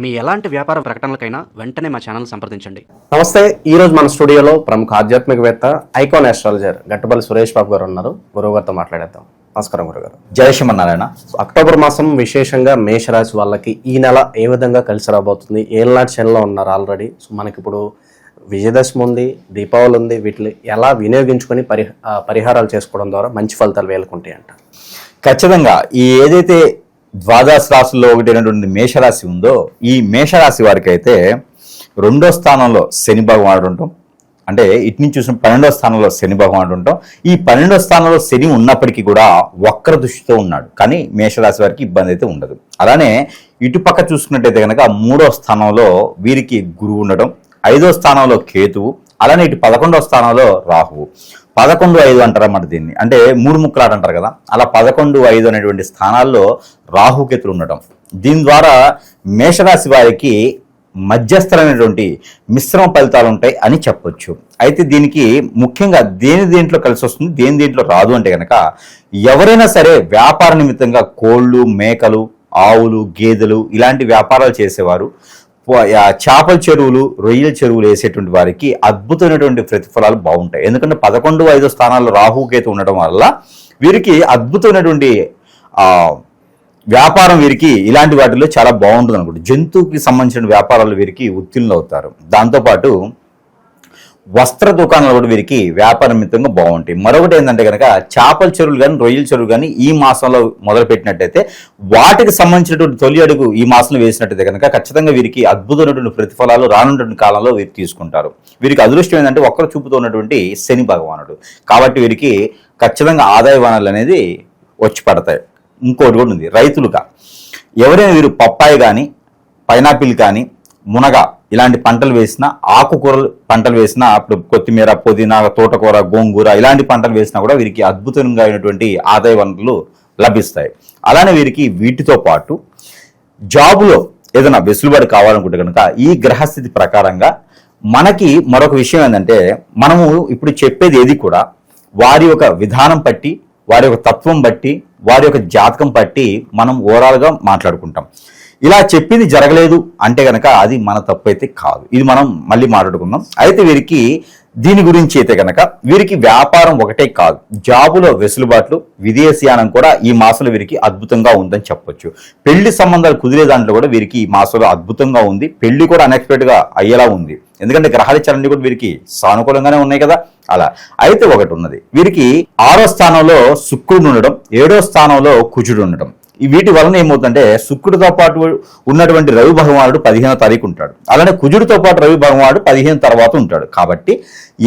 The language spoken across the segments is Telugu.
మీ ఎలాంటి వ్యాపార ప్రకటనలకైనా వెంటనే మా ఛానల్ సంప్రదించండి. నమస్తే. ఈ రోజు మన స్టూడియోలో ప్రముఖ ఆధ్యాత్మికవేత్త, ఐకాన్ ఆస్ట్రాలజర్ గట్టుపల్లి సురేష్ బాబు గారు ఉన్నారు. గురువు గారితో మాట్లాడేద్దాం. నమస్కారం గురుగారు. జై శ్రీమన్నారాయణ. అక్టోబర్ మాసం విశేషంగా మేషరాశి వాళ్ళకి ఈ నెల ఏ విధంగా కలిసి రాబోతుంది? ఏళ్ళనాటి శనిలో ఉన్నారు ఆల్రెడీ. సో మనకి ఇప్పుడు విజయదశమి ఉంది, దీపావళి ఉంది. వీటిని ఎలా వినియోగించుకొని పరిహారాలు చేసుకోవడం ద్వారా మంచి ఫలితాలు వేలుకుంటాయి అంట. ఖచ్చితంగా ఈ ఏదైతే ద్వాదశ రాశుల్లో ఒకటైనటువంటి మేషరాశి ఉందో, ఈ మేషరాశి వారికి అయితే 2వ స్థానంలో శని భగవానుడు ఉంటాం. అంటే ఇటు నుంచి చూసిన 12వ స్థానంలో శని భగవానుడు ఉంటాం. ఈ 12వ స్థానంలో శని ఉన్నప్పటికీ కూడా వక్ర దృష్టితో ఉన్నాడు, కానీ మేషరాశి వారికి ఇబ్బంది అయితే ఉండదు. అలానే ఇటుపక్క చూసుకున్నట్టయితే కనుక 3వ స్థానంలో వీరికి గురువు ఉండడం, 5వ స్థానంలో కేతువు, అలానే ఇటు 11వ స్థానంలో రాహువు. 11-5 అంటారన్నమాట దీన్ని. అంటే 3 ముక్కలాట అంటారు కదా, అలా 11-5 అనేటువంటి స్థానాల్లో రాహుకేతులు ఉండటం. దీని ద్వారా మేషరాశి వారికి మధ్యస్థమైనటువంటి మిశ్రమ ఫలితాలు ఉంటాయి అని చెప్పొచ్చు. అయితే దీనికి ముఖ్యంగా దేంట్లో కలిసి వస్తుంది, దేంట్లో రాదు అంటే కనుక, ఎవరైనా సరే వ్యాపార నిమిత్తంగా కోళ్ళు, మేకలు, ఆవులు, గేదెలు ఇలాంటి వ్యాపారాలు చేసేవారు, చేపల చెరువులు, రొయ్యల చెరువులు వేసేటువంటి వారికి అద్భుతమైనటువంటి ప్రతిఫలాలు బాగుంటాయి. ఎందుకంటే 11-5 స్థానాల్లో రాహుకేతు ఉండడం వల్ల వీరికి అద్భుతమైనటువంటి వ్యాపారం వీరికి ఇలాంటి వాటిల్లో చాలా బాగుంటుంది అనుకుంటే, జంతువుకి సంబంధించిన వ్యాపారాలు వీరికి ఉత్తీర్ణులు అవుతారు. దాంతోపాటు వస్త్ర దుకాణాలు కూడా వీరికి వ్యాపార నిమిత్తంగా బాగుంటాయి. మరొకటి ఏంటంటే కనుక, చేపల చెరువులు కానీ రొయ్యల చెరువు కానీ ఈ మాసంలో మొదలు పెట్టినట్టయితే వాటికి సంబంధించినటువంటి తొలి అడుగు ఈ మాసంలో వేసినట్టయితే కనుక ఖచ్చితంగా వీరికి అద్భుతమైనటువంటి ప్రతిఫలాలు రానున్నటువంటి కాలంలో వీరు తీసుకుంటారు. వీరికి అదృష్టం ఏంటంటే ఒక్కరు చూపుతూ ఉన్నటువంటి శని భగవానుడు. కాబట్టి వీరికి ఖచ్చితంగా ఆదాయ వనరులు అనేది వచ్చి పడతాయి. ఇంకోటి కూడా ఉంది, రైతులుగా ఎవరైనా వీరు పప్పాయి కానీ, పైనాపిల్ కానీ, మునగ ఇలాంటి పంటలు వేసినా, ఆకుకూరలు పంటలు వేసినా, అప్పుడు కొత్తిమీర, పుదీనా, తోటకూర, గోంగూర ఇలాంటి పంటలు వేసినా కూడా వీరికి అద్భుతంగా అయినటువంటి ఆదాయ వనరులు లభిస్తాయి. అలానే వీరికి వీటితో పాటు జాబులో ఏదైనా వెసులుబాటు కావాలనుకుంటే కనుక ఈ గ్రహస్థితి ప్రకారంగా మనకి మరొక విషయం ఏంటంటే, మనము ఇప్పుడు చెప్పేది ఏది కూడా వారి యొక్క విధానం బట్టి, వారి యొక్క తత్వం బట్టి, వారి యొక్క జాతకం బట్టి మనం ఓవరాల్గా మాట్లాడుకుంటాం. ఇలా చెప్పింది జరగలేదు అంటే కనుక అది మన తప్పు అయితే కాదు. ఇది మనం మళ్ళీ మాట్లాడుకుందాం. అయితే వీరికి దీని గురించి అయితే కనుక వీరికి వ్యాపారం ఒకటే కాదు, జాబులో వెసులుబాట్లు, విదేశీయానం కూడా ఈ మాసంలో వీరికి అద్భుతంగా ఉందని చెప్పొచ్చు. పెళ్లి సంబంధాలు కుదిరే దాంట్లో కూడా వీరికి ఈ మాసంలో అద్భుతంగా ఉంది. పెళ్లి కూడా అన్ఎక్స్పెక్టెడ్గా అయ్యేలా ఉంది. ఎందుకంటే గ్రహాల చలన కూడా వీరికి సానుకూలంగానే ఉన్నాయి కదా. అలా అయితే ఒకటి ఉన్నది, వీరికి 6వ స్థానంలో శుక్రుడు ఉండడం, 7వ స్థానంలో కుజుడు ఉండడం. వీటి వలన ఏమవుతుందంటే, శుక్రుడితో పాటు ఉన్నటువంటి రవి భగవానుడు 15వ తారీఖు ఉంటాడు, అలానే కుజుడితో పాటు రవి భగవానుడు 15 తర్వాత ఉంటాడు. కాబట్టి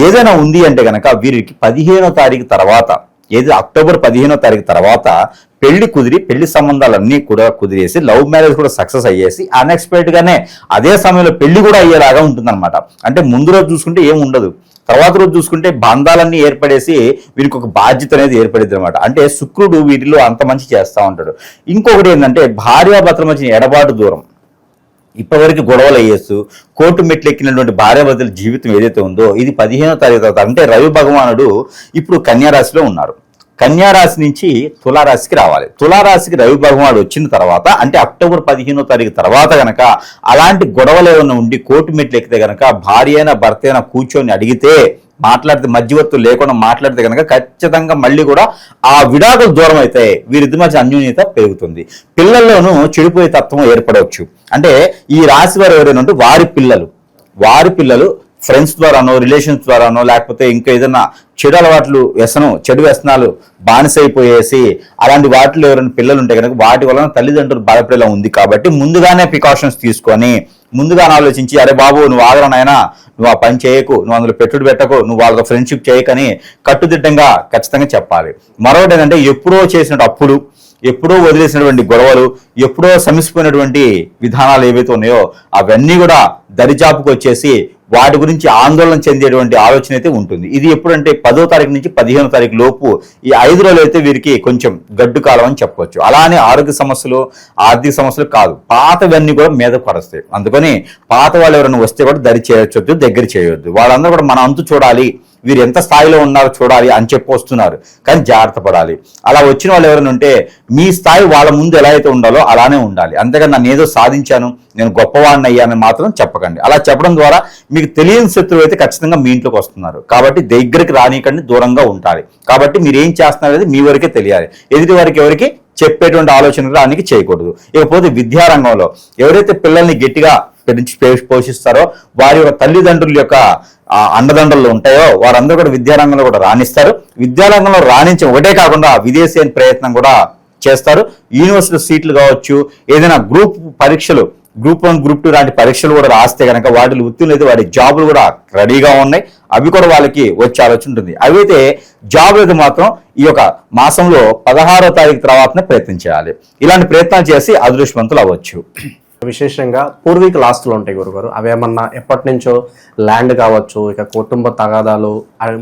ఏదైనా ఉంది అంటే కనుక వీరికి 15వ తారీఖు తర్వాత, ఏది అక్టోబర్ 15వ తారీఖు తర్వాత పెళ్లి కుదిరి, పెళ్లి సంబంధాలన్నీ కూడా కుదిరేసి, లవ్ మ్యారేజ్ కూడా సక్సెస్ అయ్యేసి అన్ఎక్స్పెక్టెడ్ గానే అదే సమయంలో పెళ్లి కూడా అయ్యేలాగా ఉంటుందన్నమాట. అంటే ముందు రోజు చూసుకుంటే ఏం ఉండదు, తర్వాత రోజు చూసుకుంటే బంధాలన్నీ ఏర్పడేసి వీరికి ఒక బాధ్యత అనేది ఏర్పడింది అనమాట. అంటే శుక్రుడు వీటిలో అంత మంచి చేస్తూ ఉంటాడు. ఇంకొకటి ఏంటంటే, భార్యాభర్తల మధ్య ఎడబాటు దూరం, ఇప్పటివరకు గొడవలు అయ్యేస్తూ కోర్టు మెట్లు ఎక్కినటువంటి భార్యాభర్తల జీవితం ఏదైతే ఉందో ఇది 15వ తారీఖు తర్వాత, అంటే రవి భగవానుడు ఇప్పుడు కన్యారాశిలో ఉన్నారు. కన్యారాశి నుంచి తులారాశికి రావాలి. తులారాశికి రవి భగవానుడు వచ్చిన తర్వాత, అంటే అక్టోబర్ 15వ తారీఖు తర్వాత గనక అలాంటి గొడవలు ఏమైనా ఉండి కోర్టు మెట్లు ఎక్కితే గనక, భార్య అయినా భర్త అయినా కూర్చొని అడిగితే, మాట్లాడితే, మధ్యవర్తులు లేకుండా మాట్లాడితే కనుక ఖచ్చితంగా మళ్ళీ కూడా ఆ విడాకులు దూరం అవుతాయి. వీరిద్దరి మధ్య అన్యోన్యత పెరుగుతుంది. పిల్లల్లోనూ చెడిపోయే తత్వం ఏర్పడవచ్చు. అంటే ఈ రాశి వారు ఎవరైనా ఉంటే వారి పిల్లలు ఫ్రెండ్స్ ద్వారానో, రిలేషన్స్ ద్వారానో, లేకపోతే ఇంకా ఏదైనా చెడు అలవాట్లు, చెడు వ్యసనాలు బానిసైపోయేసి అలాంటి వాటిలో ఎవరైనా పిల్లలు ఉంటే కనుక వాటి వలన తల్లిదండ్రులు బాధపడేలా ఉంది. కాబట్టి ముందుగానే ప్రికాషన్స్ తీసుకొని, ముందుగానే ఆలోచించి, అరే బాబు నువ్వు ఆదరణైనా, నువ్వు ఆ పని చేయకు, నువ్వు అందులో పెట్టుడు పెట్టకు, నువ్వు వాళ్ళతో ఫ్రెండ్షిప్ చేయకని కట్టుదిట్టంగా ఖచ్చితంగా చెప్పాలి. మరొకటి ఏంటంటే, ఎప్పుడో చేసిన అప్పులు, ఎప్పుడో వదిలేసినటువంటి గొడవలు, ఎప్పుడో సమిసిపోయినటువంటి విధానాలు ఏవైతే ఉన్నాయో అవన్నీ కూడా దరిచాపుకు వచ్చేసి వాటి గురించి ఆందోళన చెందేటువంటి ఆలోచన అయితే ఉంటుంది. ఇది ఎప్పుడంటే 10వ తారీఖు నుంచి 15వ తారీఖు లోపు ఈ 5 రోజులు అయితే వీరికి కొంచెం గడ్డు కాలం అని చెప్పవచ్చు. అలానే ఆరోగ్య సమస్యలు, ఆర్థిక సమస్యలు కాదు, పాతవన్నీ కూడా మీద పడస్తాయి. అందుకని పాత వాళ్ళు ఎవరైనా వస్తే కూడా దరి చేయొచ్చు, దగ్గర చేయొద్దు. వాళ్ళందరూ కూడా మన అంతు చూడాలి, వీరు ఎంత స్థాయిలో ఉన్నారో చూడాలి అని చెప్పి వస్తున్నారు. కానీ జాగ్రత్త పడాలి. అలా వచ్చిన వాళ్ళు ఎవరైనా ఉంటే మీ స్థాయి వాళ్ళ ముందు ఎలా అయితే ఉండాలో అలానే ఉండాలి. అంతేగాని నన్ను ఏదో సాధించాను, నేను గొప్పవాడిని అయ్యానని మాత్రం చెప్పకండి. అలా చెప్పడం ద్వారా మీకు తెలియని శత్రువు అయితే ఖచ్చితంగా మీ ఇంట్లోకి వస్తున్నారు. కాబట్టి దగ్గరికి రానికండి, దూరంగా ఉండాలి. కాబట్టి మీరు ఏం చేస్తున్నారు అనేది మీ వరకే తెలియాలి. ఎదుటి వారికి ఎవరికి చెప్పేటువంటి ఆలోచన రానికి చేయకూడదు. ఇకపోతే విద్యారంగంలో ఎవరైతే పిల్లల్ని గట్టిగా పోషిస్తారో వారి యొక్క తల్లిదండ్రుల యొక్క అండదండలు ఉంటాయో వారందరూ కూడా విద్యారంగంలో కూడా రాణిస్తారు. విద్యారంగంలో రాణించే ఒకటే కాకుండా విదేశీ ప్రయత్నం కూడా చేస్తారు. యూనివర్సిటీ సీట్లు కావచ్చు, ఏదైనా గ్రూప్ పరీక్షలు, గ్రూప్ 1, గ్రూప్ 2 లాంటి పరీక్షలు కూడా రాస్తే కనుక వాటిలో ఉత్తీర్ణులు అయితే వాటి జాబులు కూడా రెడీగా ఉన్నాయి. అవి కూడా వాళ్ళకి వచ్చే ఆలోచన ఉంటుంది. అవైతే జాబ్ అయితే మాత్రం ఈ యొక్క మాసంలో 16వ తారీఖు తర్వాతనే ప్రయత్నం చేయాలి. ఇలాంటి ప్రయత్నాలు చేసి అదృష్టవంతులు అవ్వచ్చు. విశేషంగా పూర్వీకుల ఆస్తులు ఉంటాయి గురుగారు, అవేమన్నా ఎప్పటి నుంచో ల్యాండ్ కావచ్చు, ఇక కుటుంబ తగాదాలు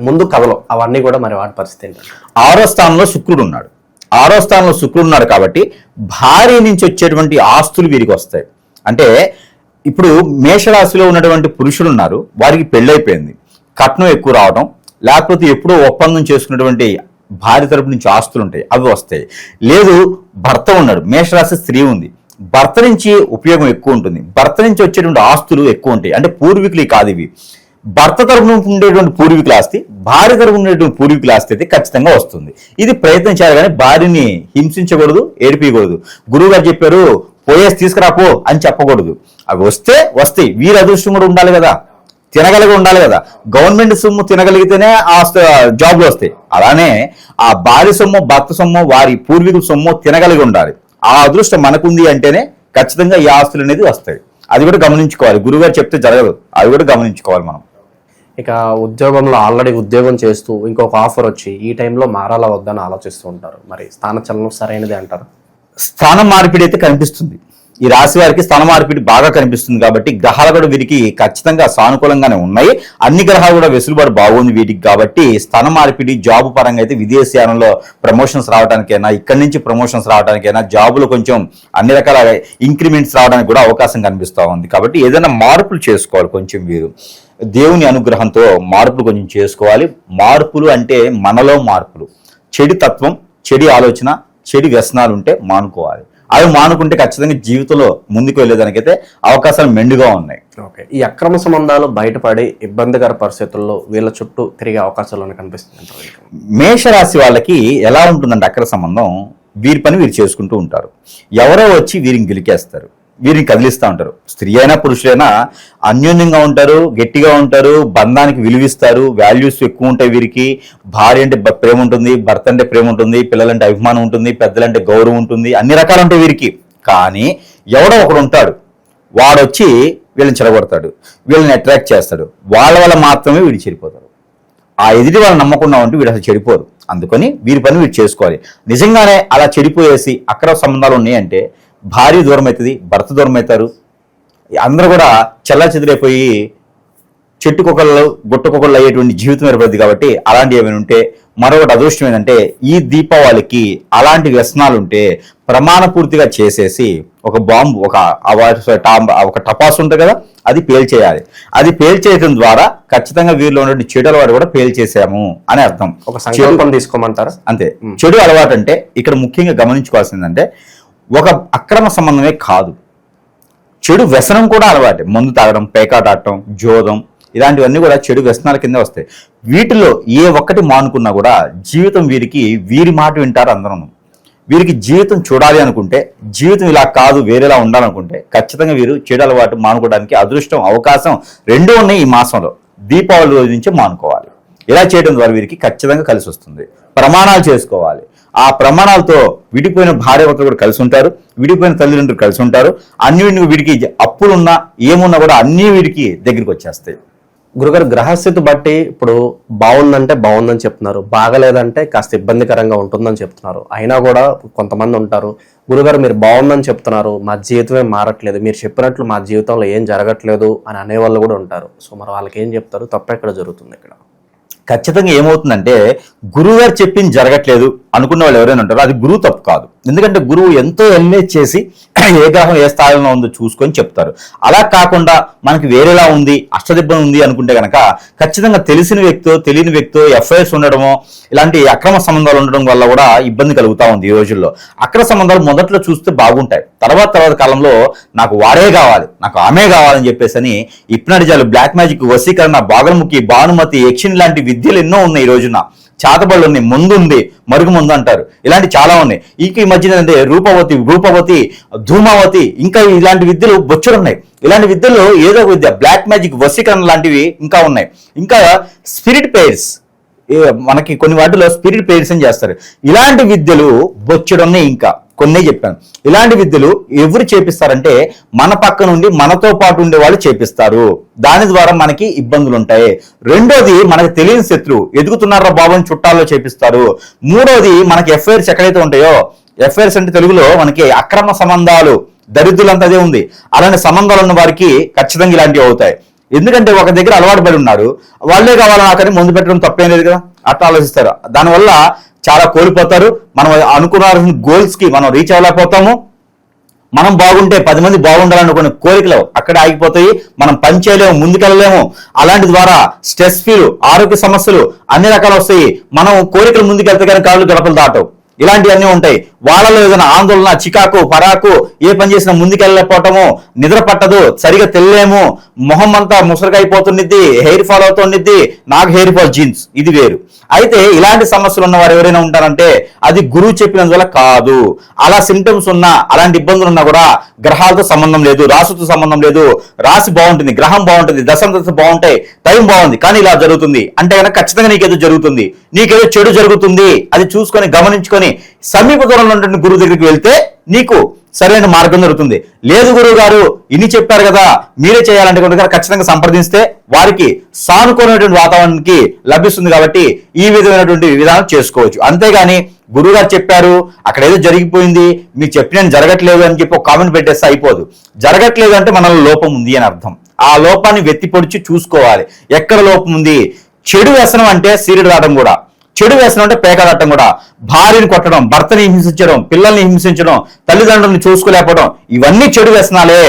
ముందు కథలు అవన్నీ కూడా మరి వాటి పరిస్థితి ఏంటి? 6వ స్థానంలో శుక్రుడు ఉన్నాడు. 6వ స్థానంలో శుక్రుడు ఉన్నాడు కాబట్టి భార్య నుంచి వచ్చేటువంటి ఆస్తులు వీరికి వస్తాయి. అంటే ఇప్పుడు మేషరాశిలో ఉన్నటువంటి పురుషులు ఉన్నారు, వారికి పెళ్ళైపోయింది, కట్నం ఎక్కువ రావడం, లేకపోతే ఎప్పుడో ఒప్పందం చేసుకున్నటువంటి భార్య తరపు నుంచి ఆస్తులు ఉంటాయి, అవి వస్తాయి. లేదు భర్త ఉన్నాడు, మేషరాశి స్త్రీ ఉంది, భర్త నుంచి ఉపయోగం ఎక్కువ ఉంటుంది, భర్త నుంచి వచ్చేటువంటి ఆస్తులు ఎక్కువ ఉంటాయి. అంటే పూర్వీకులు కాదు ఇవి, భర్త తరపున ఉండేటువంటి పూర్వీకుల ఆస్తి, భార్య తరపున ఉండేటువంటి పూర్వీకుల ఆస్తి అయితే ఖచ్చితంగా వస్తుంది. ఇది ప్రయత్నం చేయాలి, కానీ భార్యని హింసించకూడదు, ఏడిపించకూడదు. గురువు గారు చెప్పారు పోయేసి తీసుకురాపో అని చెప్పకూడదు. అవి వస్తే వస్తాయి, వీరి అదృష్టం కూడా ఉండాలి కదా, తినగలిగి ఉండాలి కదా. గవర్నమెంట్ సొమ్ము తినగలిగితేనే ఆ జాబ్లు వస్తాయి. అలానే ఆ భార్య సొమ్ము, భర్త సొమ్ము, వారి పూర్వీకుల సొమ్ము తినగలిగి ఉండాలి. ఆ అదృష్టం మనకుంది అంటేనే ఖచ్చితంగా ఈ ఆస్తులు అనేది వస్తాయి. అది కూడా గమనించుకోవాలి. గురువుగారు చెప్తే జరగదు, అది కూడా గమనించుకోవాలి మనం. ఇక ఉద్యోగంలో ఆల్రెడీ ఉద్యోగం చేస్తూ ఇంకొక ఆఫర్ వచ్చి ఈ టైంలో మారాలా వద్దని ఆలోచిస్తూ ఉంటారు. మరి స్థానచలనం సరైనది అంటారు? స్థానం మార్పిడి అయితే కనిపిస్తుంది. ఈ రాశి వారికి స్థాన మార్పిడి బాగా కనిపిస్తుంది. కాబట్టి గ్రహాలు కూడా వీరికి ఖచ్చితంగా సానుకూలంగానే ఉన్నాయి. అన్ని గ్రహాలు కూడా వెసులుబాటు బాగుంది వీటికి. కాబట్టి స్థాన మార్పిడి జాబు పరంగా అయితే విదేశీయానంలో ప్రమోషన్స్ రావడానికైనా, ఇక్కడి నుంచి ప్రమోషన్స్ రావడానికైనా, జాబులు కొంచెం అన్ని రకాల ఇంక్రిమెంట్స్ రావడానికి కూడా అవకాశం కనిపిస్తూ ఉంది. కాబట్టి ఏదైనా మార్పులు చేసుకోవాలి. కొంచెం వీరు దేవుని అనుగ్రహంతో మార్పులు కొంచెం చేసుకోవాలి. మార్పులు అంటే మనలో మార్పులు, చెడు తత్వం, చెడు ఆలోచన, చెడు వ్యసనాలు ఉంటే మానుకోవాలి. అవి మానుకుంటే ఖచ్చితంగా జీవితంలో ముందుకు వెళ్ళేదానికైతే అవకాశాలు మెండుగా ఉన్నాయి. ఓకే, ఈ అక్రమ సంబంధాలు బయటపడి ఇబ్బందికర పరిస్థితుల్లో వీళ్ళ చుట్టూ తిరిగే అవకాశాలు కనిపిస్తుంది. మేషరాశి వాళ్ళకి ఎలా ఉంటుందంటే అక్రమ సంబంధం, వీరి పని వీరు చేసుకుంటూ ఉంటారు. ఎవరో వచ్చి వీరిని గెలికేస్తారు, వీరిని కదిలిస్తూ ఉంటారు. స్త్రీ అయినా పురుషులైనా అన్యోన్యంగా ఉంటారు, గట్టిగా ఉంటారు, బంధానికి విలువిస్తారు, వాల్యూస్ ఎక్కువ ఉంటాయి వీరికి. భార్య అంటే ప్రేమ ఉంటుంది, భర్త అంటే ప్రేమ ఉంటుంది, పిల్లలంటే అభిమానం ఉంటుంది, పెద్దలంటే గౌరవం ఉంటుంది, అన్ని రకాలు ఉంటాయి వీరికి. కానీ ఎవడో ఒకడు ఉంటాడు, వాడొచ్చి వీళ్ళని చెడగొడతాడు, వీళ్ళని అట్రాక్ట్ చేస్తాడు. వాళ్ళ వల్ల మాత్రమే వీడు చెడిపోతారు. ఆ ఎదుటి వాళ్ళు నమ్మకుండా ఉంటే వీడు అసలు చెడిపోరు. అందుకని వీరి పని వీడు చేసుకోవాలి. నిజంగానే అలా చెడిపోయేసి అక్రమ సంబంధాలు ఉన్నాయంటే భార్య దూరం అవుతుంది, భర్త దూరం అవుతారు, అందరూ కూడా చల్లా చెదిరైపోయి చెట్టుకొకళ్ళు గుట్టకొకళ్ళు అయ్యేటువంటి జీవితం ఏర్పడుతుంది. కాబట్టి అలాంటివి ఏమైనా ఉంటే, మరొకటి అదృష్టం ఏంటంటే ఈ దీపావళికి అలాంటి వ్యసనాలు ఉంటే ప్రమాణపూర్తిగా చేసేసి ఒక బాంబు, ఒక టపాసు ఉంటుంది కదా, అది పేల్చేయాలి. అది పేల్చేయడం ద్వారా ఖచ్చితంగా వీరిలో ఉన్నటువంటి చెడు అలవాటు కూడా పేల్చేసాము అని అర్థం. ఒక సంకల్పం తీసుకోమంటారా? అంతే. చెడు అలవాటు అంటే ఇక్కడ ముఖ్యంగా గమనించుకోవాల్సిందంటే ఒక అక్రమ సంబంధమే కాదు, చెడు వ్యసనం కూడా అలవాటే. మందు తాగడం, పేకాట ఆడటం, జోదం, ఇలాంటివన్నీ కూడా చెడు వ్యసనాల కింద వస్తాయి. వీటిలో ఏ ఒక్కటి మానుకున్నా కూడా జీవితం వీరి మాట వింటారు అందరూ. వీరికి జీవితం చూడాలి అనుకుంటే, జీవితం ఇలా కాదు వేరేలా ఉండాలనుకుంటే ఖచ్చితంగా వీరు చెడు అలవాటు మానుకోవడానికి అదృష్టం, అవకాశం రెండూ ఉన్నాయి ఈ మాసంలో. దీపావళి రోజు నుంచే మానుకోవాలి. ఇలా చేయడం ద్వారా వీరికి ఖచ్చితంగా కలిసి వస్తుంది. ప్రమాణాలు చేసుకోవాలి. ఆ ప్రమాణాలతో విడిపోయిన భార్యాభర్తలు కూడా కలిసి ఉంటారు, విడిపోయిన తల్లిదండ్రులు కలిసి ఉంటారు. అన్ని వీడికి అప్పులున్నా ఏమున్నా కూడా అన్ని వీడికి దగ్గరికి వచ్చేస్తాయి. గురుగారు, గ్రహస్థితి బట్టి ఇప్పుడు బాగుందంటే బాగుందని చెప్తున్నారు, బాగలేదంటే కాస్త ఇబ్బందికరంగా ఉంటుందని చెప్తున్నారు. అయినా కూడా కొంతమంది ఉంటారు, గురుగారు మీరు బాగుందని చెప్తున్నారు, మా జీవితమే మారట్లేదు, మీరు చెప్పినట్లు మా జీవితంలో ఏం జరగట్లేదు అని అనేవాళ్ళు కూడా ఉంటారు. సో మరి వాళ్ళకి ఏం చెప్తారు? తప్ప ఎక్కడ జరుగుతుంది? ఇక్కడ ఖచ్చితంగా ఏమవుతుందంటే గురువు గారు చెప్పింది జరగట్లేదు అనుకున్న వాళ్ళు ఎవరైనా ఉంటారో అది గురువు తప్పు కాదు. ఎందుకంటే గురువు ఎంతో ఎల్లేజ్ చేసి ఏ గ్రహం ఏ స్థాయిలో ఉందో చూసుకొని చెప్తారు. అలా కాకుండా మనకి వేరేలా ఉంది, అష్టదిబ్బం ఉంది అనుకుంటే కనుక ఖచ్చితంగా తెలిసిన వ్యక్తో తెలియని వ్యక్తో ఎఫ్ఐఆర్స్ ఉండడమో ఇలాంటి అక్రమ సంబంధాలు ఉండడం వల్ల కూడా ఇబ్బంది కలుగుతూ ఉంది ఈ రోజుల్లో. అక్రమ సంబంధాలు మొదట్లో చూస్తే బాగుంటాయి, తర్వాత కాలంలో నాకు వాడే కావాలి, నాకు ఆమె కావాలని చెప్పేసి అని హిప్నటిజాలు, బ్లాక్ మ్యాజిక్, వశీకరణ, బాగలముఖి, భానుమతి, యక్షిణి లాంటి విద్యలు ఎన్నో ఉన్నాయి ఈ రోజున. చాతబళ్ళు ఉన్నాయి, ముందు ఉంది, మరుగు ముందు అంటారు, ఇలాంటి చాలా ఉన్నాయి. ఈ మధ్యన అంటే రూపవతి, ధూమావతి, ఇంకా ఇలాంటి విద్యలు బొచ్చుడున్నాయి. ఇలాంటి విద్యల్లో ఏదో ఒక విద్య, బ్లాక్ మ్యాజిక్, వశీకరణ లాంటివి ఇంకా ఉన్నాయి. ఇంకా స్పిరిట్ పేర్స్, మనకి కొన్ని వాటిలో స్పిరిట్ పేర్స్ అని చేస్తారు. ఇలాంటి విద్యలు బొచ్చుడున్నాయి, ఇంకా కొన్నే చెప్పాను. ఇలాంటి విద్యలు ఎవరు చేపిస్తారంటే మన పక్క నుండి మనతో పాటు ఉండే వాళ్ళు చేపిస్తారు. దాని ద్వారా మనకి ఇబ్బందులు ఉంటాయి. రెండోది, మనకు తెలియని శత్రువు ఎదుగుతున్నారా బాబు అని చుట్టాల్లో చేపిస్తారు. మూడోది, మనకి ఎఫ్ఐఆర్స్ ఎక్కడైతే ఉంటాయో, ఎఫ్ఐఆర్స్ అంటే తెలుగులో మనకి అక్రమ సంబంధాలు, దరిద్రులంతా అదే ఉంది. అలాంటి సంబంధాలు ఉన్న వారికి ఖచ్చితంగా ఇలాంటివి అవుతాయి. ఎందుకంటే ఒక దగ్గర అలవాటు పడి ఉన్నారు, వాళ్ళే కావాలని నాకని ముందు పెట్టడం తప్పేం లేదు కదా, అట్లా ఆలోచిస్తారు. దానివల్ల చాలా కోల్పోతారు. మనం అనుకున్న గోల్స్ కి మనం రీచ్ అవ్వలేకపోతాము. మనం బాగుంటే 10 మంది బాగుండాలనుకునే కోరికలు అక్కడే ఆగిపోతాయి. మనం పని చేయలేము, ముందుకెళ్ళలేము. అలాంటి ద్వారా స్ట్రెస్ ఫీల్, ఆరోగ్య సమస్యలు అన్ని రకాలు వస్తాయి. మనం కోరికలు ముందుకెళ్తే కానీ కాళ్ళు గడపలు దాటవు. ఇలాంటివన్నీ ఉంటాయి. వాళ్ళలో ఏదైనా ఆందోళన, చికాకు, పరాకు, ఏ పని చేసినా ముందుకెళ్ళకపోవటము, నిద్ర పట్టదు, సరిగా తెలియలేము, మొహం అంతా ముసరుగా అయిపోతుండిద్ది, హెయిర్ ఫాల్ అవుతుండిద్ది. నాకు హెయిర్ ఫాల్ జీన్స్, ఇది వేరు. అయితే ఇలాంటి సమస్యలు ఉన్న వారు ఎవరైనా ఉంటారంటే అది గురువు చెప్పినందువల్ల కాదు. అలా సింటమ్స్ ఉన్నా, అలాంటి ఇబ్బందులు ఉన్నా కూడా గ్రహాలతో సంబంధం లేదు, రాసుతో సంబంధం లేదు. రాశి బాగుంటుంది, గ్రహం బాగుంటుంది, దశ బాగుంటాయి, టైం బాగుంది, కానీ ఇలా జరుగుతుంది అంటే కనుక ఖచ్చితంగా నీకేదో జరుగుతుంది, నీకేదో చెడు జరుగుతుంది. అది చూసుకొని గమనించుకొని సమీప దూరంలో ఉన్న గురువు దగ్గరికి వెళ్తే నీకు సరైన మార్గం దొరుకుతుంది. లేదు గురువు గారు ఇన్ని చెప్పారు కదా, మీరే చేయాలంటే కనుక ఖచ్చితంగా సంప్రదిస్తే వారికి సానుకూలమైనటువంటి వాతావరణానికి లభిస్తుంది. కాబట్టి ఈ విధమైనటువంటి విధానం చేసుకోవచ్చు. అంతేగాని గురువు గారు చెప్పారు, అక్కడ ఏదో జరిగిపోయింది, మీకు చెప్పిన జరగట్లేదు అని చెప్పి ఒక కామెంట్ పెట్టేస్తే అయిపోదు. జరగట్లేదు అంటే మనలో లోపం ఉంది అని అర్థం. ఆ లోపాన్ని వెత్తి పొడిచి చూసుకోవాలి, ఎక్కడ లోపం ఉంది. చెడు వ్యసనం అంటే సీరియడ్ రావడం కూడా, చెడు వ్యసనం అంటే పేకాడటం కూడా, భార్యని కొట్టడం, భర్తని హింసించడం, పిల్లల్ని హింసించడం, తల్లిదండ్రులను చూసుకోలేకపోవడం, ఇవన్నీ చెడు వ్యసనాలే.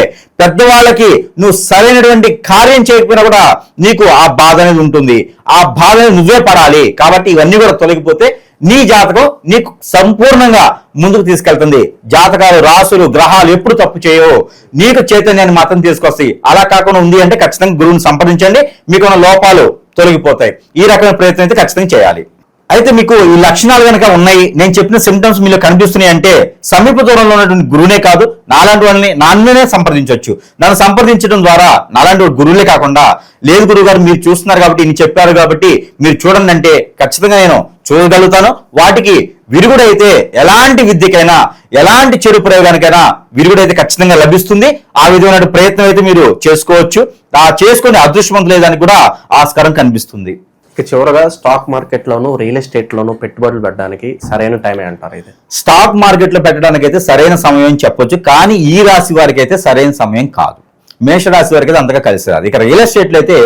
పెద్దవాళ్ళకి నువ్వు సరైనటువంటి కార్యం చేయకపోయినా కూడా నీకు ఆ బాధ అనేది ఉంటుంది. ఆ బాధని నువ్వే పడాలి. కాబట్టి ఇవన్నీ కూడా తొలగిపోతే నీ జాతకం నీకు సంపూర్ణంగా ముందుకు తీసుకెళ్తుంది. జాతకాలు, రాసులు, గ్రహాలు ఎప్పుడు తప్పు చేయవు, నీకు చైతన్యాన్ని మాత్రం తీసుకొస్తాయి. అలా కాకుండా ఉంది అంటే ఖచ్చితంగా గురువుని సంప్రదించండి, మీకున్న లోపాలు తొలగిపోతాయి. ఈ రకమైన ప్రయత్నం అయితే ఖచ్చితంగా చేయాలి. అయితే మీకు ఈ లక్షణాలు కనుక ఉన్నాయి, నేను చెప్పిన సిమ్టమ్స్ మీలో కనిపిస్తున్నాయి అంటే సమీప దూరంలో ఉన్నటువంటి గురువునే కాదు, నాలాంటి వాళ్ళని నన్నునే సంప్రదించవచ్చు. నన్ను సంప్రదించడం ద్వారా నాలాంటి గురువులే కాకుండా, లేదు గురువు గారు మీరు చూస్తున్నారు కాబట్టి ఇన్ని చెప్పారు కాబట్టి మీరు చూడండి అంటే ఖచ్చితంగా నేను చూడగలుగుతాను. వాటికి విరుగుడైతే ఎలాంటి విద్యకైనా, ఎలాంటి చెడు ప్రయోగానికైనా విరుగుడైతే ఖచ్చితంగా లభిస్తుంది. ఆ విధమైన ప్రయత్నం అయితే మీరు చేసుకోవచ్చు. ఆ చేసుకునే అదృష్టవంతులు లేదానికి కూడా ఆస్కారం కనిపిస్తుంది. ఇక చివరగా స్టాక్ మార్కెట్ లోను, రియల్ ఎస్టేట్ లోను పెట్టుబడులు పెట్టడానికి సరైన టైమే అంటారు. ఇది స్టాక్ మార్కెట్ లో పెట్టడానికి అయితే సరైన సమయం చెప్పొచ్చు, కానీ ఈ రాశి వారికి అయితే సరైన సమయం కాదు. మేషరాశి వారికి అయితే అంతగా కలిసి రాదు. ఇక రియల్ ఎస్టేట్లో అయితే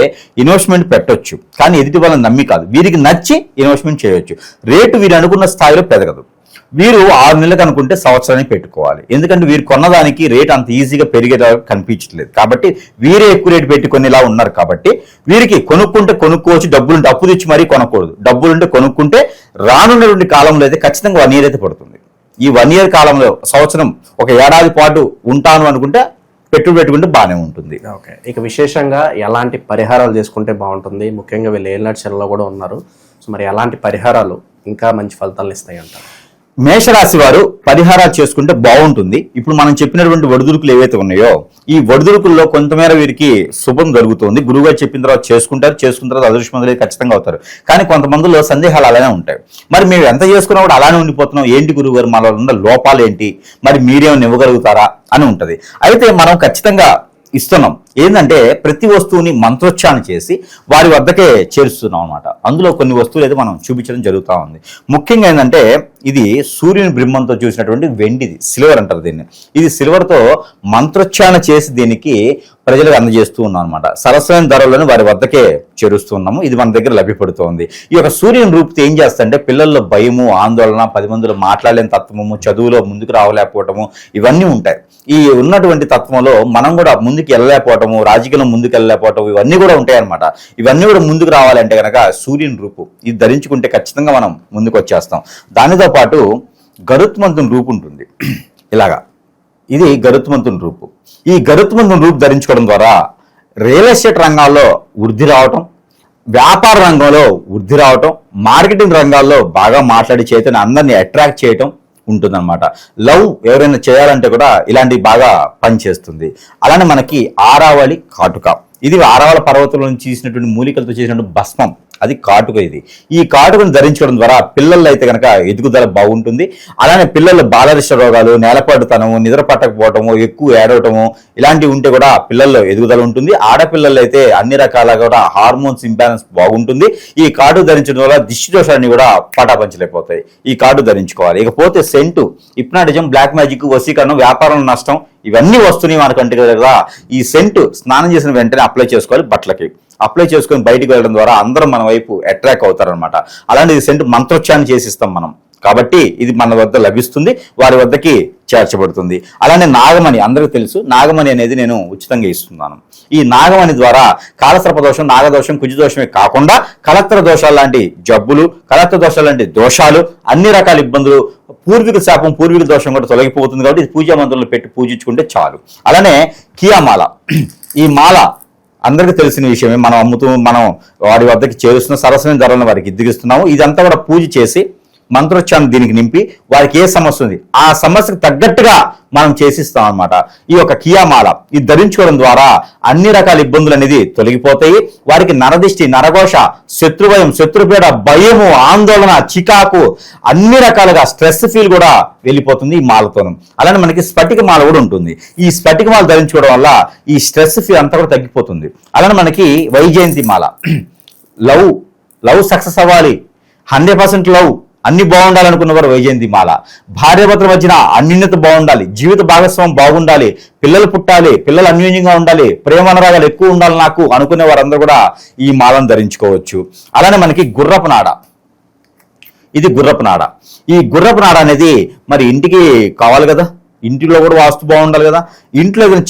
ఇన్వెస్ట్మెంట్ పెట్టొచ్చు, కానీ ఎదుటి వాళ్ళని నమ్మి కాదు, వీరికి నచ్చి ఇన్వెస్ట్మెంట్ చేయొచ్చు. రేటు వీరు అనుకున్న స్థాయిలో పెరగదు. వీరు 6 నెలలకు అనుకుంటే సంవత్సరానికి పెట్టుకోవాలి. ఎందుకంటే వీరు కొన్నదానికి రేట్ అంత ఈజీగా పెరిగేలా కనిపించట్లేదు. కాబట్టి వీరే ఎక్కువ రేటు పెట్టుకునేలా ఉన్నారు. కాబట్టి వీరికి కొనుక్కుంటే కొనుక్కోవచ్చు, డబ్బులుంటే అప్పు తెచ్చి మరీ కొనకూడదు. డబ్బులుంటే కొనుక్కుంటే రానున్నటువంటి కాలంలో అయితే ఖచ్చితంగా 1 ఇయర్ అయితే పడుతుంది. ఈ 1 ఇయర్ కాలంలో, సంవత్సరం, ఒక ఏడాది పాటు ఉంటాను అనుకుంటే పెట్టుబడి పెట్టుకుంటే బాగానే ఉంటుంది. ఓకే, ఇక విశేషంగా ఎలాంటి పరిహారాలు చేసుకుంటే బాగుంటుంది? ముఖ్యంగా వీళ్ళు ఏలినాటి శనిలో కూడా ఉన్నారు. సో మరి ఎలాంటి పరిహారాలు ఇంకా మంచి ఫలితాలను ఇస్తాయి అంటారు? మేషరాశి వారు పరిహారాలు చేసుకుంటే బాగుంటుంది. ఇప్పుడు మనం చెప్పినటువంటి ఒడిదుడుకులు ఏవైతే ఉన్నాయో, ఈ ఒడిదుడుకుల్లో కొంతమేర వీరికి శుభం జరుగుతుంది. గురువుగారు చెప్పిన తర్వాత చేసుకున్న తర్వాత అదృష్టవంతులు ఖచ్చితంగా అవుతారు. కానీ కొంతమందిలో సందేహాలు అలానే ఉంటాయి. మరి మేము ఎంత చేసుకున్నా కూడా అలానే ఉండిపోతున్నాం, ఏంటి గురువుగారు మనలో ఉన్న లోపాలు ఏంటి, మరి మీరేమైనా ఇవ్వగలుగుతారా అని ఉంటుంది. అయితే మనం ఖచ్చితంగా ఇస్తున్నాం. ఏంటంటే ప్రతి వస్తువుని మంత్రోచ్చారణ చేసి వారి వద్దకే చేరుస్తున్నాం అనమాట. అందులో కొన్ని వస్తువులు అయితే మనం చూపించడం జరుగుతూ ఉంది. ముఖ్యంగా ఏంటంటే ఇది సూర్యుని బ్రహ్మంతో చూసినటువంటి వెండిది, సిల్వర్ అంటారు దీన్ని. ఇది సిల్వర్తో మంత్రోచ్చారణ చేసి దీనికి ప్రజలకు అందజేస్తూ ఉన్నాం అనమాట. సరసమైన ధరలను వారి వద్దకే చేరుస్తున్నాము. ఇది మన దగ్గర లభ్యపడుతోంది. ఈ యొక్క సూర్యుని రూపుతో ఏం చేస్తారంటే పిల్లల్లో భయము, ఆందోళన, 10 మందిలో మాట్లాడలేని తత్వము, చదువులో ముందుకు రావలేకపోవటము ఇవన్నీ ఉంటాయి. ఈ ఉన్నటువంటి తత్వంలో మనం కూడా ముందుకు వెళ్ళలేకపోవటము, రాజకీయంలో ముందుకు వెళ్ళలేకపోవటం ఇవన్నీ కూడా ఉంటాయి అనమాట. ఇవన్నీ కూడా ముందుకు రావాలంటే కనుక సూర్యుని రూపు ఇది ధరించుకుంటే ఖచ్చితంగా మనం ముందుకు వచ్చేస్తాం. దానితో పాటు గరుత్మంతుని రూపు ఉంటుంది ఇలాగా. ఇది గరుత్మంతుని రూపు. ఈ గరుత్మంతుని రూపు ధరించుకోవడం ద్వారా రియల్ ఎస్టేట్ రంగాల్లో వృద్ధి రావటం, వ్యాపార రంగంలో వృద్ధి రావటం, మార్కెటింగ్ రంగాల్లో బాగా మాట్లాడి చేతని అందరినీ అట్రాక్ట్ చేయటం ఉంటుందన్నమాట. లవ్ ఎవరైనా చేయాలంటే కూడా ఇలాంటివి బాగా పనిచేస్తుంది. అలానే మనకి ఆరావళి కాటుక, ఇది ఆరావళి పర్వతం నుంచి తీసినటువంటి మూలికలతో చేసినటువంటి భస్మం, అది కాటుక. ఇది ఈ కాటుకను ధరించడం ద్వారా పిల్లల్లో అయితే కనుక ఎదుగుదల బాగుంటుంది. అలానే పిల్లల్లో బాలరిష్ట రోగాలు, నేలపాటుతనము, నిద్ర పట్టకపోవటము, ఎక్కువ ఏడవటము ఇలాంటివి ఉంటే కూడా పిల్లల్లో ఎదుగుదల ఉంటుంది. ఆడపిల్లల్లో అయితే అన్ని రకాల కూడా హార్మోన్స్ ఇంబ్యాలెన్స్ బాగుంటుంది. ఈ కాటు ధరించడం వల్ల దిష్టి దోషాన్ని కూడా పటాపంచలేకపోతాయి. ఈ కాటు ధరించుకోవాలి. ఇకపోతే సెంటు, హిప్నాటిజం, బ్లాక్ మ్యాజిక్, వశీకరణం, వ్యాపారం నష్టం ఇవన్నీ వస్తున్నాయి మనకంటే కదా. ఈ సెంటు స్నానం చేసిన వెంటనే అప్లై చేసుకోవాలి. బట్టలకి అప్లై చేసుకొని బయటికి వెళ్ళడం ద్వారా అందరూ మన వైపు అట్రాక్ట్ అవుతారనమాట. అలాంటి సెంటు మంత్రోచ్చారణ చేసిస్తాం మనం. కాబట్టి ఇది మన వద్ద లభిస్తుంది, వారి వద్దకి చేర్చబడుతుంది. అలానే నాగమణి, అందరికీ తెలుసు నాగమణి అనేది నేను ఉచితంగా ఇస్తున్నాను. ఈ నాగమణి ద్వారా కాలసర్పదోషం, నాగదోషం, కుజదోషమే కాకుండా కలత్ర దోషాలు లాంటి జబ్బులు, కలత్ర దోషాలు లాంటి దోషాలు, అన్ని రకాల ఇబ్బందులు, పూర్వీక శాపం, పూర్వీక దోషం కూడా తొలగిపోతుంది. కాబట్టి ఇది పూజా మంత్రులు పెట్టి పూజించుకుంటే చాలు. అలానే కియామాల, ఈ మాల అందరికీ తెలిసిన విషయమే. మనం వారి వద్దకి చేరుస్తున్న సరసమైన ధరలను వారికి ఇద్దిగిస్తున్నాము. ఇదంతా కూడా పూజ చేసి మంత్రోచ్చారణ దీనికి నింపి వారికి ఏ సమస్య ఉంది ఆ సమస్యకు తగ్గట్టుగా మనం చేసిస్తాం అనమాట. ఈ యొక్క కియామాల ఇది ధరించుకోవడం ద్వారా అన్ని రకాల ఇబ్బందులు అనేది తొలగిపోతాయి. వారికి నరదిష్టి, నరఘోష, శత్రుభయం, శత్రుపీడ, భయము, ఆందోళన, చికాకు అన్ని రకాలుగా స్ట్రెస్ ఫీల్ కూడా వెళ్ళిపోతుంది ఈ మాలతోనం. అలానే మనకి స్ఫటిక మాల కూడా ఉంటుంది. ఈ స్ఫటిక మాల ధరించుకోవడం వల్ల ఈ స్ట్రెస్ ఫీల్ అంతా కూడా తగ్గిపోతుంది. అలానే మనకి వైజయంతి మాల, లవ్ సక్సెస్ అవ్వాలి, 100% లవ్, అన్ని బాగుండాలనుకున్న వారు వైజయంతి మాల. భార్యాభర్తల మధ్యన అన్యోన్యత బాగుండాలి, జీవిత భాగస్వామ్యం బాగుండాలి, పిల్లలు పుట్టాలి, పిల్లలు అన్యోన్యంగా ఉండాలి, ప్రేమానురాగాలు ఎక్కువ ఉండాలి నాకు అనుకునే వారందరూ కూడా ఈ మాలను ధరించుకోవచ్చు. అలానే మనకి గుర్రపు నాడ, ఇది గుర్రపు నాడ. ఈ గుర్రపు నాడ అనేది మరి ఇంటికి కావాలి కదా, ఇంటిలో కూడా వాస్తు బాగుండాలి కదా. ఇంట్లో ఏదైనా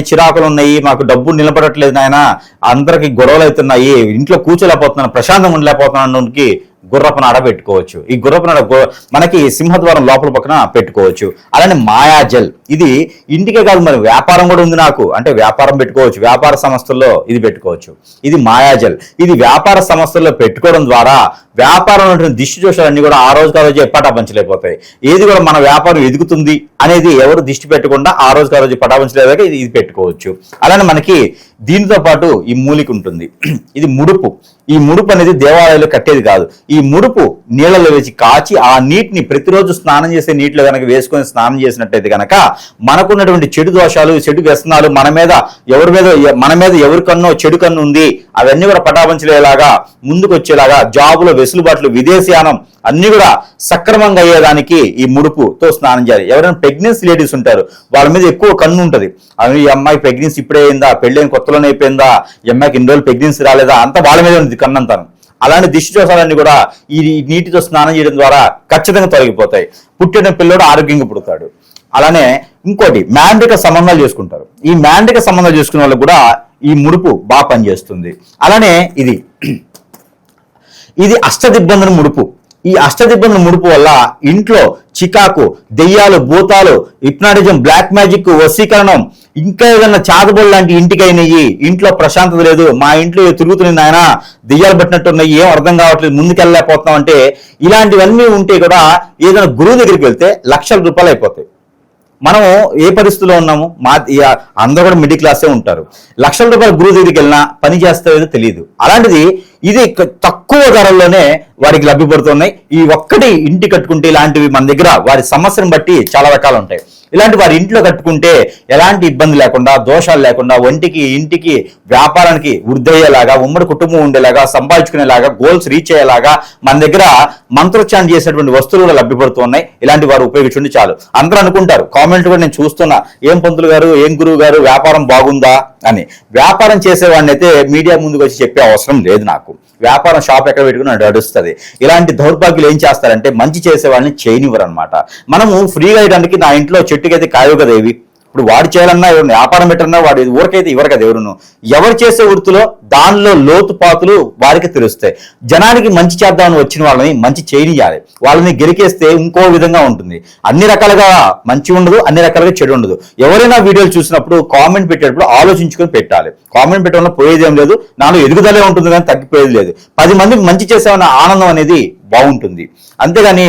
చిరాకులు ఉన్నాయి, మాకు డబ్బు నిలబడట్లేదు నాయన, అందరికి గొడవలు అవుతున్నాయి, ఇంట్లో కూర్చోలేకపోతున్నాను, ప్రశాంతంగా ఉండలేకపోతున్నాను, గుర్రపు నాడ పెట్టుకోవచ్చు. ఈ గుర్రపు నాడ మనకి సింహద్వారం లోపల పక్కన పెట్టుకోవచ్చు. అలానే మాయాజల్, ఇది ఇంటికే కాదు మరి వ్యాపారం కూడా ఉంది నాకు అంటే వ్యాపారం పెట్టుకోవచ్చు, వ్యాపార సంస్థల్లో ఇది పెట్టుకోవచ్చు. ఇది మాయాజల్, ఇది వ్యాపార సంస్థల్లో పెట్టుకోవడం ద్వారా వ్యాపారంలో దిష్టి దోషాలన్నీ కూడా ఆ రోజుకి ఆ రోజు పటాపంచలేకపోతాయి. ఏది కూడా మన వ్యాపారం ఎదుగుతుంది అనేది ఎవరు దిష్టి పెట్టకుండా ఆ రోజుకి ఆ రోజు పటాపంచలేక ఇది పెట్టుకోవచ్చు. అలానే మనకి దీనితో పాటు ఈ మూలిక ఉంటుంది. ఇది ముడుపు. ఈ ముడుపు అనేది దేవాలయాల్లో కట్టేది కాదు. ఈ ముడుపు నీళ్ళలో వేసి కాచి ఆ నీటిని ప్రతిరోజు స్నానం చేసే నీటిలో కనుక వేసుకొని స్నానం చేసినట్టయితే కనుక మనకున్నటువంటి చెడు దోషాలు, చెడు వ్యసనాలు, మన మీద ఎవరి కన్నో చెడు కన్ను ఉంది అవన్నీ కూడా పటాపంచలేలాగా ముందుకు వచ్చేలాగా, జాబులో వెసులుబాట్లు, విదేశీయానం అన్ని కూడా సక్రమంగా అయ్యేదానికి ఈ ముడుపుతో స్నానం చేయాలి. ఎవరైనా ప్రెగ్నెన్సీ లేడీస్ ఉంటారు, వాళ్ళ మీద ఎక్కువ కన్ను ఉంటుంది. ఈ అమ్మాయి ప్రెగ్నెన్సీ ఇప్పుడే అయిందా, పెళ్ళైన కొత్తలోనే అయిపోయిందా, ఈ అమ్మాయికి ఇన్ని రోజులు ప్రెగ్నెన్సీ రాలేదా, అంతా వాళ్ళ మీద ఉంది కన్నంతాను. అలాంటి దిష్టి దోషాలన్నీ కూడా ఈ నీటితో స్నానం చేయడం ద్వారా ఖచ్చితంగా తొలగిపోతాయి. పుట్టిన పిల్లడు ఆరోగ్యంగా పుడతాడు. అలానే ఇంకోటి మ్యాండ్రిక సంబంధాలు చేసుకుంటారు. ఈ మ్యాండ్రిక సంబంధాలు చేసుకునే వాళ్ళకి కూడా ఈ ముడుపు బాగా పనిచేస్తుంది. అలానే ఇది అష్టదిబ్బందుల ముడుపు. ఈ అష్టదిబ్బందుల ముడుపు వల్ల ఇంట్లో చికాకు, దెయ్యాలు, భూతాలు, హిప్నాటిజం, బ్లాక్ మ్యాజిక్, వశీకరణం, ఇంకా ఏదన్నా చాదబోళ్ళు లాంటి ఇంటికైనాయి, ఇంట్లో ప్రశాంతత లేదు, మా ఇంట్లో తిరుగుతున్నాయి నాయన, దెయ్యాలు పట్టినట్టున్నాయి, ఏం అర్థం కావట్లేదు, ముందుకెళ్ళలేకపోతున్నాం అంటే ఇలాంటివన్నీ ఉంటే కూడా ఏదైనా గురువు దగ్గరికి వెళ్తే లక్షల రూపాయలు అయిపోతాయి. మనం ఏ పరిస్థితిలో ఉన్నాము, అందరూ కూడా మిడిల్ క్లాసే ఉంటారు. లక్షల రూపాయల గురువు దగ్గరికి వెళ్ళినా పని చేస్తావేదో తెలియదు. అలాంటిది ఇది తక్కువ తక్కువ ధరల్లోనే వారికి లభ్యపడుతున్నాయి. ఈ ఒక్కటి ఇంటి కట్టుకుంటే ఇలాంటివి మన దగ్గర వారి సమస్యను బట్టి చాలా రకాలు ఉంటాయి. ఇలాంటి వారి ఇంట్లో కట్టుకుంటే ఎలాంటి ఇబ్బంది లేకుండా, దోషాలు లేకుండా, ఒంటికి ఇంటికి వ్యాపారానికి వృద్ధి అయ్యేలాగా, ఉమ్మడి కుటుంబం ఉండేలాగా, సంపాదించుకునేలాగా, గోల్స్ రీచ్ అయ్యేలాగా మన దగ్గర మంత్రోచ్చారణ చేసేటువంటి వస్తువులు కూడా లభ్యపడుతున్నాయి. ఇలాంటి వారు ఉపయోగించుండి చాలు. అందరూ అనుకుంటారు, కామెంట్ కూడా నేను చూస్తున్నా, ఏం పంతులు గారు, ఏం గురువు గారు, వ్యాపారం బాగుందా అని. వ్యాపారం చేసేవాడిని అయితే మీడియా ముందుకు వచ్చి చెప్పే అవసరం లేదు. నాకు వ్యాపారం షాప్ ఎక్కడ పెట్టుకుని నడుస్తుంది. ఇలాంటి దౌర్భాగ్యులు ఏం చేస్తారంటే మంచి చేసే వాళ్ళని చేయనివ్వరు అనమాట. మనము ఫ్రీగా ఇవ్వడానికి నా ఇంట్లో చెట్టుకైతే కాయవు కదా ఇవి. ఇప్పుడు వాడు చేయాలన్నా, ఎవరిని వ్యాపారం పెట్టన్నా వాడు ఊరికైతే ఇవ్వరు కదా ఎవరును. ఎవరు చేసే వృత్తిలో దానిలో లోతుపాతులు వారికి తెలుస్తాయి. జనానికి మంచి చేద్దామని వచ్చిన వాళ్ళని మంచి చేయనియాలి. వాళ్ళని గెలికేస్తే ఇంకో విధంగా ఉంటుంది. అన్ని రకాలుగా మంచి ఉండదు, అన్ని రకాలుగా చెడు ఉండదు. ఎవరైనా వీడియోలు చూసినప్పుడు కామెంట్ పెట్టేటప్పుడు ఆలోచించుకొని పెట్టాలి. కామెంట్ పెట్టడం వల్ల పోయేది ఏం లేదు, నాలో ఎదుగుదలే ఉంటుంది కానీ తగ్గిపోయేది లేదు. 10 మందికి మంచి చేసామన్న ఆనందం అనేది బాగుంటుంది. అంతేగాని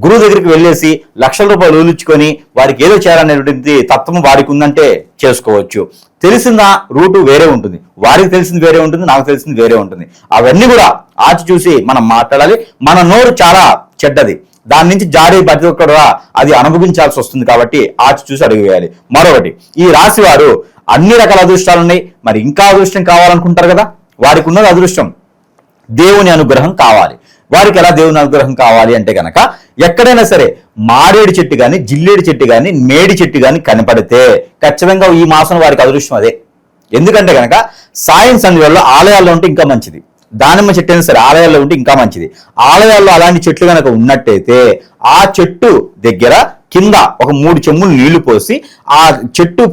గురువు దగ్గరికి వెళ్ళేసి లక్షల రూపాయలు ఊహించుకొని వారికి ఏదో చేయాలనేటువంటి తత్వం వారికి ఉందంటే చేసుకోవచ్చు. తెలిసిన రూటు వేరే ఉంటుంది, వారికి తెలిసింది వేరే ఉంటుంది, నాకు తెలిసింది వేరే ఉంటుంది. అవన్నీ కూడా ఆచి చూసి మనం మాట్లాడాలి. మన నోరు చాలా చెడ్డది, దాని నుంచి జారీ ప్రతి ఒక్కరు అది అనుభవించాల్సి వస్తుంది. కాబట్టి ఆచి చూసి అడుగు వేయాలి. మరొకటి, ఈ రాశి వారు అన్ని రకాల అదృష్టాలు ఉన్నాయి. మరి ఇంకా అదృష్టం కావాలనుకుంటారు కదా, వారికి ఉన్నది అదృష్టం, దేవుని అనుగ్రహం కావాలి. వారికి ఎలా దేవుని అనుగ్రహం కావాలి అంటే కనుక, ఎక్కడైనా సరే మారేడు చెట్టు కానీ, జిల్లేడు చెట్టు కానీ, మేడి చెట్టు కానీ కనపడితే ఖచ్చితంగా ఈ మాసం వారికి అదృష్టం అదే. ఎందుకంటే కనుక సాయం సంధ్యలో ఆలయాల్లో ఉంటే ఇంకా మంచిది. దానిమ్మ చెట్టు అయినా సరే ఆలయాల్లో ఉంటే ఇంకా మంచిది. ఆలయాల్లో అలాంటి చెట్లు కనుక ఉన్నట్టయితే ఆ చెట్టు దగ్గర కింద ఒక 3 చెంబులు నీళ్లు పోసి ఆ చెట్టు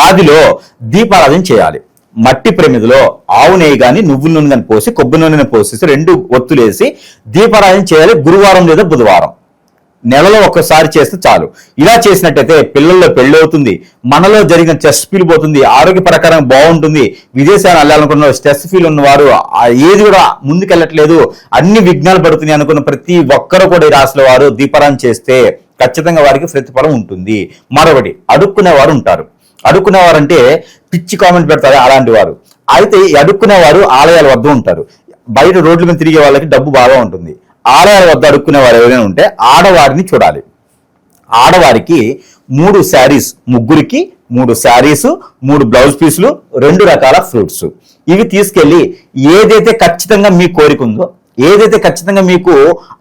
పాదిలో దీపారాధన చేయాలి. మట్టి ప్రమిదిలో ఆవు నెయ్యి కానీ, నువ్వుల నూనె కానీ పోసి, కొబ్బరి నూనె పోసేసి 2 ఒత్తులేసి దీపారాధన చేయాలి. గురువారం లేదా బుధవారం, నెలలో ఒక్కసారి చేస్తే చాలు. ఇలా చేసినట్టయితే పిల్లల్లో పెళ్లి అవుతుంది, మనలో జరిగిన స్ట్రెస్ ఫీల్ పోతుంది, ఆరోగ్య ప్రకారం బాగుంటుంది. విదేశాలు వెళ్ళాలనుకున్న స్ట్రెస్ ఫీల్ ఉన్నవారు ఏది కూడా ముందుకెళ్ళట్లేదు, అన్ని విఘ్నాలు పడుతున్నాయి అనుకున్న ప్రతి ఒక్కరు కూడా ఈ రాశిలో వారు దీపారాధన చేస్తే ఖచ్చితంగా వారికి ప్రతిఫలం ఉంటుంది. మరొకటి, అడుక్కునేవారు ఉంటారు. అడుక్కునేవారంటే పిచ్చి కామెంట్ పెడతారు అలాంటి వారు. అయితే అడుక్కునేవారు ఆలయాల వద్ద ఉంటారు. బయట రోడ్ల మీద తిరిగే వాళ్ళకి డబ్బు బాగా ఉంటుంది. ఆలయాల వద్ద అడుక్కునేవారు ఎవరైనా ఉంటే ఆడవారిని చూడాలి. ఆడవారికి 3 శారీస్, ముగ్గురికి 3 శారీస్, 3 బ్లౌజ్ పీసులు, 2 రకాల ఫ్రూట్స్, ఇవి తీసుకెళ్లి ఏదైతే ఖచ్చితంగా మీ కోరిక ఉందో, ఏదైతే ఖచ్చితంగా మీకు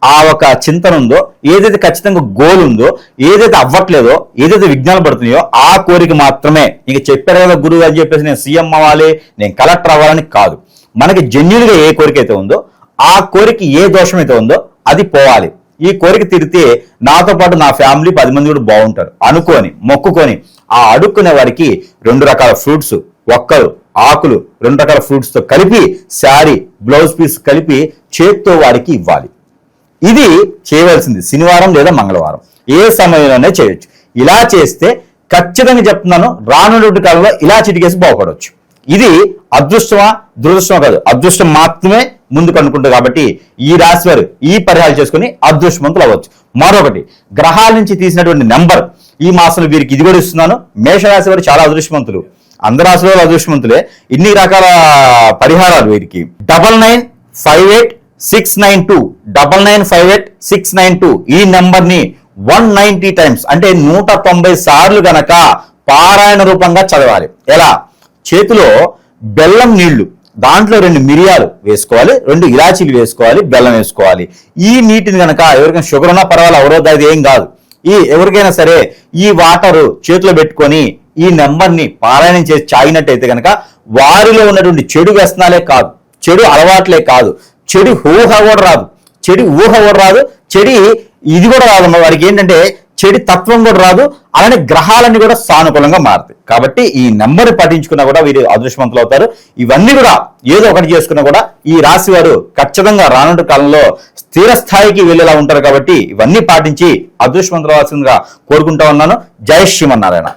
ఆ ఒక చింతన ఉందో, ఏదైతే ఖచ్చితంగా గోల్ ఉందో, ఏదైతే అవ్వట్లేదో, ఏదైతే విఘ్నాలు పడుతున్నాయో ఆ కోరిక మాత్రమే. ఇక చెప్పారు కదా గురువు అని చెప్పేసి నేను సీఎం అవ్వాలి, నేను కలెక్టర్ అవ్వాలని కాదు. మనకి జెన్యున్గా ఏ కోరిక అయితే ఉందో, ఆ కోరిక ఏ దోషం అయితే ఉందో అది పోవాలి. ఈ కోరిక తీరితే నాతో పాటు నా ఫ్యామిలీ 10 మంది కూడా బాగుంటారు అనుకొని మొక్కుకొని ఆ అడుక్కునే వారికి 2 రకాల ఫ్రూట్స్, ఒక్కలు, ఆకులు, 2 రకాల ఫ్రూట్స్ తో కలిపి శారీ, బ్లౌజ్ పీస్ కలిపి చేత్తో వారికి ఇవ్వాలి. ఇది చేయవలసింది శనివారం లేదా మంగళవారం, ఏ సమయంలోనే చేయొచ్చు. ఇలా చేస్తే ఖచ్చితంగా చెప్తున్నాను, రానున్నటువంటి కాలంలో ఇలా చిటికేసి బాగుపడవచ్చు. ఇది అదృష్టమా దురదృష్టమా కాదు, అదృష్టం మాత్రమే ముందుకు అనుకుంటుంది. కాబట్టి ఈ రాశి వారు ఈ పరిహారం చేసుకుని అదృష్టవంతులు అవ్వచ్చు. మరొకటి, గ్రహాల నుంచి తీసినటువంటి నెంబర్ ఈ మాసంలో వీరికి ఇది కూడా ఇస్తున్నాను. మేషరాశి వారు చాలా అదృష్టవంతులు, అందరు రాశుల వారు అదృష్టవంతులే. ఇన్ని రకాల పరిహారాలు వీరికి 995869 995869 ఈ నెంబర్ ని 190 టైమ్స్ అంటే 190 సార్లు గనక పారాయణ రూపంగా చదవాలి. ఎలా? చేతిలో బెల్లం నీళ్లు, దాంట్లో 2 మిరియాలు వేసుకోవాలి, 2 ఇలాచీలు వేసుకోవాలి, బెల్లం వేసుకోవాలి. ఈ నీటిని గనక ఎవరికైనా షుగర్ ఉన్నా పర్వాలేదు, అవరోధం అది ఏం కాదు. ఎవరికైనా సరే ఈ వాటర్ చేతిలో పెట్టుకొని ఈ నెంబర్ని పారాయణం చేసి తాగినట్టయితే కనుక వారిలో ఉన్నటువంటి చెడు వ్యసనాలే కాదు, చెడు అలవాట్లే కాదు, చెడు ఊహ కూడా రాదు, చెడు ఇది కూడా రాదు. వారికి ఏంటంటే చెడు తత్వం కూడా రాదు, అలానే గ్రహాలన్నీ కూడా సానుకూలంగా మారుతాయి. కాబట్టి ఈ నెంబర్ పఠించుకున్నా కూడా వీరు అదృష్టవంతులు అవుతారు. ఇవన్నీ కూడా ఏదో ఒకటి చేసుకున్నా కూడా ఈ రాశి వారు ఖచ్చితంగా రానున్న కాలంలో స్థిర స్థాయికి వెళ్ళేలా ఉంటారు. కాబట్టి ఇవన్నీ పాటించి అదృష్టవంతులు అవ్వాల్సిందిగా కోరుకుంటా ఉన్నాను. జై శ్రీమన్నారాయణ.